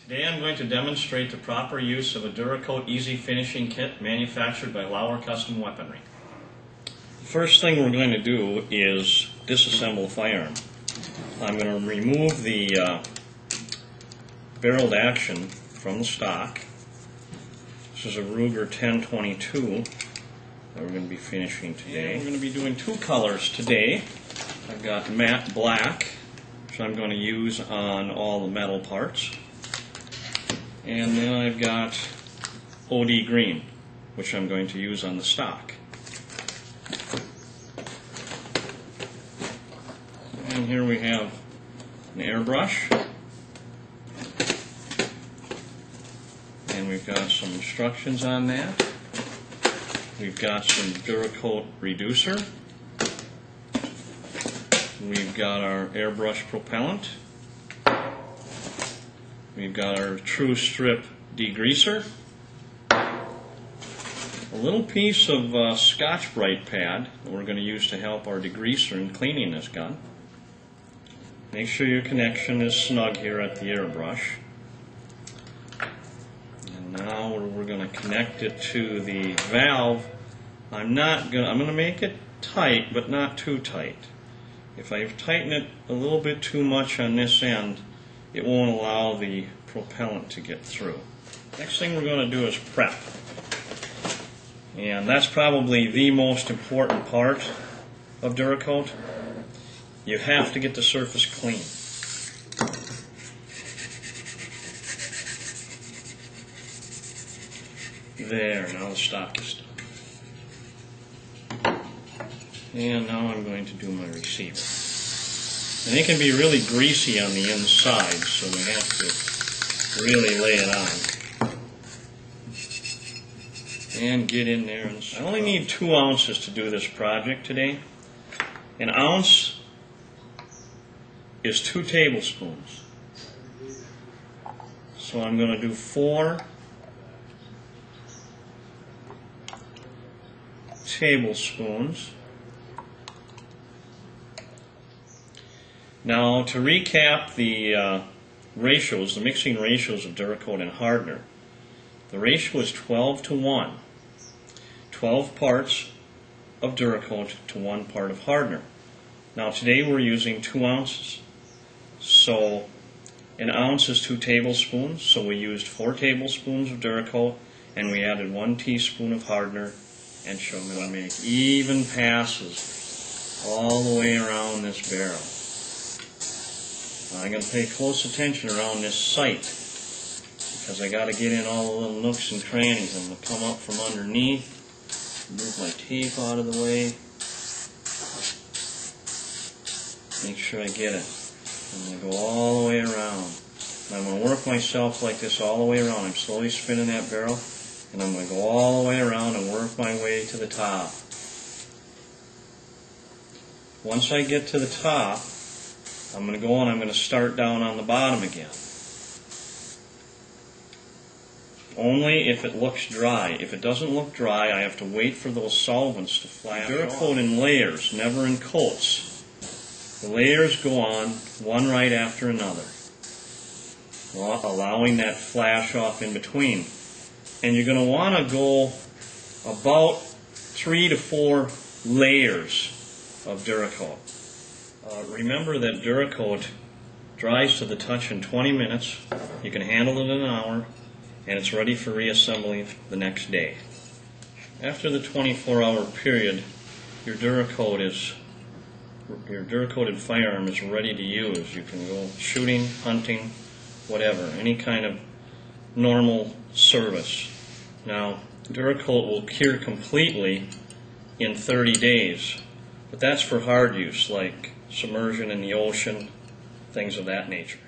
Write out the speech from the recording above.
Today I'm going to demonstrate the proper use of a Duracoat Easy Finishing Kit manufactured by Lauer Custom Weaponry. The first thing we're going to do is disassemble the firearm. I'm going to remove the barreled action from the stock. This is a Ruger 1022 that we're going to be finishing today. And we're going to be doing two colors today. I've got matte black, which I'm going to use on all the metal parts. And then I've got OD green, which I'm going to use on the stock. And here we have an airbrush. And we've got some instructions on that. We've got some Duracoat reducer. We've got our airbrush propellant. We've got our True Strip degreaser, a little piece of Scotch-Brite pad that we're going to use to help our degreaser in cleaning this gun. Make sure your connection is snug here at the airbrush. And now we're going to connect it to the valve. I'm going to make it tight, but not too tight. If I tighten it a little bit too much on this end, it won't allow the propellant to get through. Next thing we're going to do is prep. And that's probably the most important part of Duracoat. You have to get the surface clean. There, now the stock is done. And now I'm going to do my receiver. And it can be really greasy on the inside, so we have to really lay it on. And get in there. I only need 2 ounces to do this project today. An ounce is 2 tablespoons. So I'm going to do 4 tablespoons. Now, to recap the ratios, the mixing ratios of Duracoat and hardener, the ratio is 12 to 1. 12 parts of Duracoat to 1 part of hardener. Now, today we're using 2 ounces. So, an ounce is 2 tablespoons, so we used 4 tablespoons of Duracoat, and we added 1 teaspoon of hardener, and show me what I make even passes all the way around this barrel. I'm going to pay close attention around this sight because I got to get in all the little nooks and crannies. I'm going to come up from underneath, move my tape out of the way, make sure I get it. I'm going to go all the way around. And I'm going to work myself like this all the way around. I'm slowly spinning that barrel, and I'm going to go all the way around and work my way to the top. Once I get to the top, I'm going to go and I'm going to start down on the bottom again. Only if it looks dry. If it doesn't look dry, I have to wait for those solvents to flash. Duracoat in layers, never in coats. The layers go on one right after another, allowing that flash off in between. And you're going to want to go about 3 to 4 layers of Duracoat. Remember that Duracoat dries to the touch in 20 minutes. You can handle it in an hour, and it's ready for reassembly the next day. After the 24-hour period, your Duracoated firearm is ready to use. You can go shooting, hunting, whatever, any kind of normal service. Now, Duracoat will cure completely in 30 days, but that's for hard use, like submersion in the ocean, things of that nature.